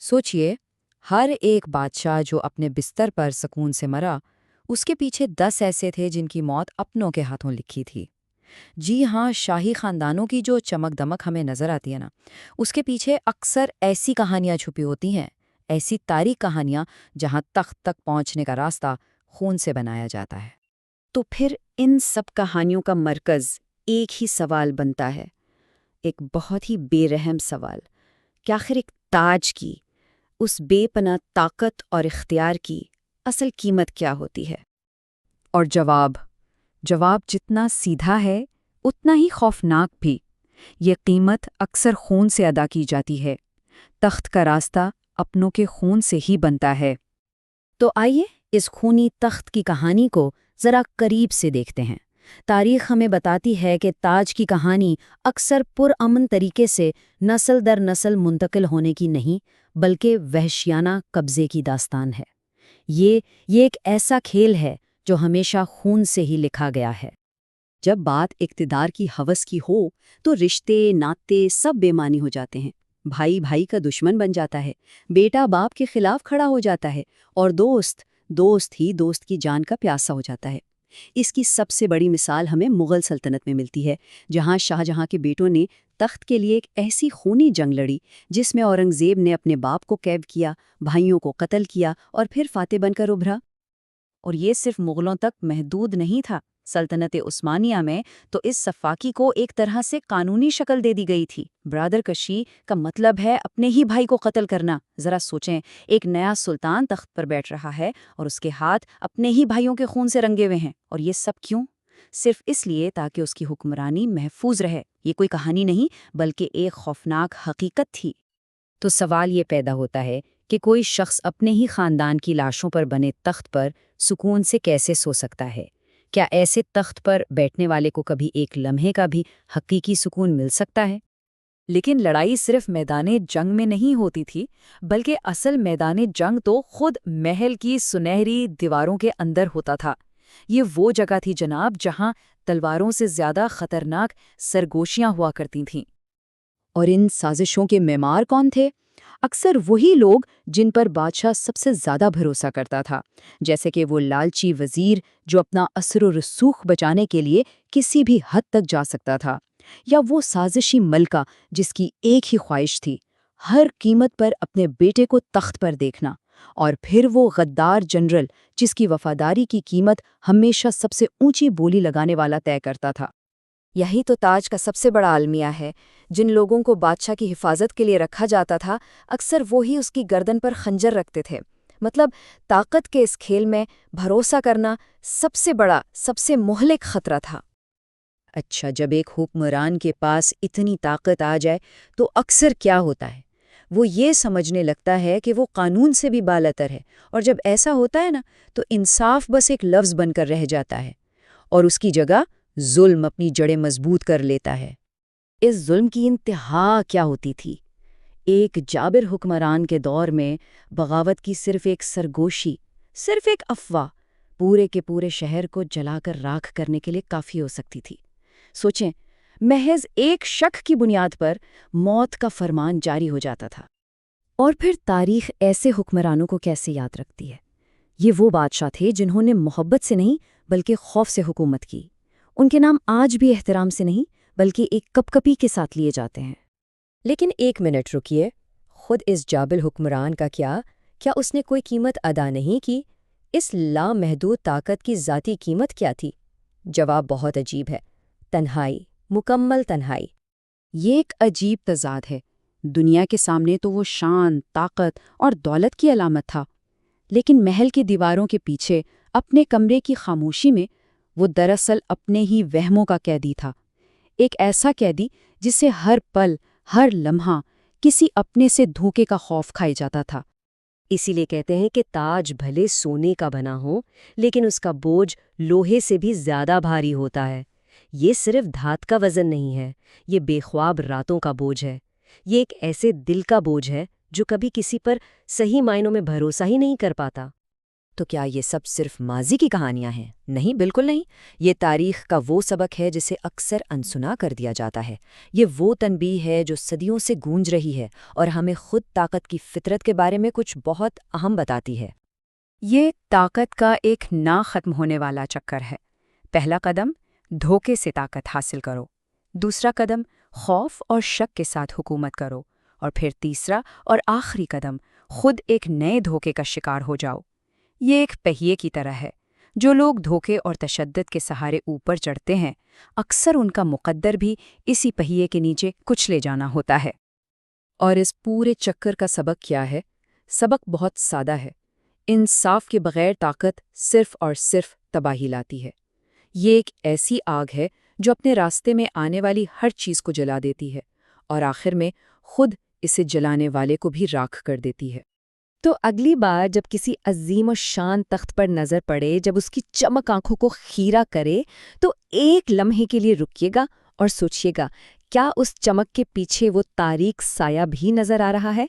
सोचिए, हर एक बादशाह जो अपने बिस्तर पर सुकून से मरा, उसके पीछे 10 ऐसे थे जिनकी मौत अपनों के हाथों लिखी थी। जी हाँ, शाही खानदानों की जो चमक दमक हमें नजर आती है ना, उसके पीछे अक्सर ऐसी कहानियां छुपी होती हैं, ऐसी तारीख कहानियां जहां तख्त तक पहुंचने का रास्ता खून से बनाया जाता है। तो फिर इन सब कहानियों का मरकज़ एक ही सवाल बनता है, एक बहुत ही बेरहम सवाल कि आखिर एक ताज की, उस बेपनाह ताकत और इख्तियार की असल कीमत क्या होती है? और जवाब जितना सीधा है, उतना ही खौफनाक भी। ये कीमत अक्सर खून से अदा की जाती है। तख्त का रास्ता अपनों के खून से ही बनता है। तो आइए इस खूनी तख्त की कहानी को ज़रा करीब से देखते हैं। तारीख हमें बताती है कि ताज की कहानी अक्सर पुरअमन तरीके से नस्ल दर नस्ल मुंतकिल होने की नहीं, बल्कि वहशियाना कब्ज़े की दास्तान है। ये एक ऐसा खेल है जो हमेशा खून से ही लिखा गया है। जब बात इक़्तिदार की हवस की हो, तो रिश्ते, नाते सब बेमानी हो जाते हैं। भाई भाई का दुश्मन बन जाता है, बेटा बाप के खिलाफ खड़ा हो जाता है, और दोस्त ही दोस्त की जान का प्यासा हो जाता है। इसकी सबसे बड़ी मिसाल हमें मुग़ल सल्तनत में मिलती है, जहां शाहजहां के बेटों ने तख्त के लिए एक ऐसी खूनी जंग लड़ी, जिसमें औरंगज़ेब ने अपने बाप को कैद किया, भाइयों को कत्ल किया और फिर फातेह बनकर उभरा। और ये सिर्फ मुगलों तक महदूद नहीं था। सल्तनत उस्मानिया में तो इस सफाकी को एक तरह से कानूनी शक्ल दे दी गई थी। ब्रादर कशी का मतलब है अपने ही भाई को कत्ल करना। जरा सोचें, एक नया सुल्तान तख्त पर बैठ रहा है और उसके हाथ अपने ही भाइयों के खून से रंगे हुए हैं। और ये सब क्यों? सिर्फ इसलिए ताकि उसकी हुक्मरानी महफूज रहे। ये कोई कहानी नहीं, बल्कि एक खौफनाक हकीकत थी। तो सवाल ये पैदा होता है कि कोई शख्स अपने ही खानदान की लाशों पर बने तख्त पर सुकून से कैसे सो सकता है? क्या ऐसे तख्त पर बैठने वाले को कभी एक लम्हे का भी हकीकी सुकून मिल सकता है? लेकिन लड़ाई सिर्फ मैदाने जंग में नहीं होती थी, बल्कि असल मैदाने जंग तो खुद महल की सुनहरी दीवारों के अंदर होता था। ये वो जगह थी जनाब, जहां तलवारों से ज्यादा खतरनाक सरगोशियां हुआ करती थीं। और इन साजिशों के मेमार कौन थे? अक्सर वही लोग जिन पर बादशाह सबसे ज्यादा भरोसा करता था, जैसे कि वो लालची वजीर जो अपना असर व रसूख बचाने के लिए किसी भी हद तक जा सकता था, या वो साजिशी मलका जिसकी एक ही ख्वाहिश थी, हर कीमत पर अपने बेटे को तख्त पर देखना, और फिर वो गद्दार जनरल जिसकी वफादारी की कीमत हमेशा सबसे ऊंची बोली लगाने वाला तय करता था। यही तो ताज का सबसे बड़ा अलमिया है। जिन लोगों को बादशाह की हिफाजत के लिए रखा जाता था, अक्सर वो ही उसकी गर्दन पर खंजर रखते थे। मतलब ताकत के इस खेल में भरोसा करना सबसे बड़ा, सबसे मुहलिक खतरा था। अच्छा, जब एक हुक्मरान के पास इतनी ताकत आ जाए तो अक्सर क्या होता है? वो ये समझने लगता है कि वो कानून से भी बालातर है, और जब ऐसा होता है ना, तो इंसाफ बस एक लफ्ज़ बनकर रह जाता है, और उसकी जगह जुल्म अपनी जड़ें मजबूत कर लेता है। इस जुल्म की इंतहा क्या होती थी? एक जाबिर हुक्मरान के दौर में बगावत की सिर्फ एक सरगोशी, सिर्फ एक अफवाह, पूरे के पूरे शहर को जलाकर राख करने के लिए काफ़ी हो सकती थी। सोचें, महज एक शक की बुनियाद पर मौत का फरमान जारी हो जाता था। और फिर तारीख ऐसे हुक्मरानों को कैसे याद रखती है? ये वो बादशाह थे जिन्होंने मोहब्बत से नहीं, बल्कि खौफ से हुकूमत की। उनके नाम आज भी एहतराम से नहीं, बल्कि एक कपकपी के साथ लिए जाते हैं। लेकिन एक मिनट रुकिए, खुद इस जाबिल हुक्मरान का क्या उसने कोई कीमत अदा नहीं की? इस लामहदूद ताकत की ज़ाती कीमत क्या थी? जवाब बहुत अजीब है। तन्हाई, मुकम्मल तन्हाई। ये एक अजीब तज़ाद है। दुनिया के सामने तो वो शान, ताकत और दौलत की अलामत था, लेकिन महल की दीवारों के पीछे, अपने कमरे की खामोशी में, वो दरअसल अपने ही वहमों का कैदी था। एक ऐसा कैदी जिसे हर पल, हर लम्हा किसी अपने से धोखे का खौफ खाए जाता था। इसीलिए कहते हैं कि ताज भले सोने का बना हो, लेकिन उसका बोझ लोहे से भी ज्यादा भारी होता है। ये सिर्फ धात का वजन नहीं है, ये बेख्वाब रातों का बोझ है। ये एक ऐसे दिल का बोझ है जो कभी किसी पर सही मायनों में भरोसा ही नहीं कर पाता। تو کیا یہ سب صرف ماضی کی کہانیاں ہیں؟ نہیں، بالکل نہیں۔ یہ تاریخ کا وہ سبق ہے جسے اکثر انسنا کر دیا جاتا ہے۔ یہ وہ تنبیہ ہے جو صدیوں سے گونج رہی ہے اور ہمیں خود طاقت کی فطرت کے بارے میں کچھ بہت اہم بتاتی ہے۔ یہ طاقت کا ایک نہ ختم ہونے والا چکر ہے۔ پہلا قدم، دھوکے سے طاقت حاصل کرو۔ دوسرا قدم، خوف اور شک کے ساتھ حکومت کرو۔ اور پھر تیسرا اور آخری قدم، خود ایک نئے دھوکے کا شکار ہو جاؤ۔ یہ ایک پہیے کی طرح ہے۔ جو لوگ دھوکے اور تشدد کے سہارے اوپر چڑھتے ہیں، اکثر ان کا مقدر بھی اسی پہیے کے نیچے کچلے جانا ہوتا ہے۔ اور اس پورے چکر کا سبق کیا ہے؟ سبق بہت سادہ ہے۔ انصاف کے بغیر طاقت صرف اور صرف تباہی لاتی ہے۔ یہ ایک ایسی آگ ہے جو اپنے راستے میں آنے والی ہر چیز کو جلا دیتی ہے اور آخر میں خود اسے جلانے والے کو بھی راکھ کر دیتی ہے۔ تو اگلی بار جب کسی عظیم و شان تخت پر نظر پڑے، جب اس کی چمک آنکھوں کو خیرہ کرے، تو ایک لمحے کے لیے رکیے گا اور سوچیے گا، کیا اس چمک کے پیچھے وہ تاریک سایہ بھی نظر آ رہا ہے؟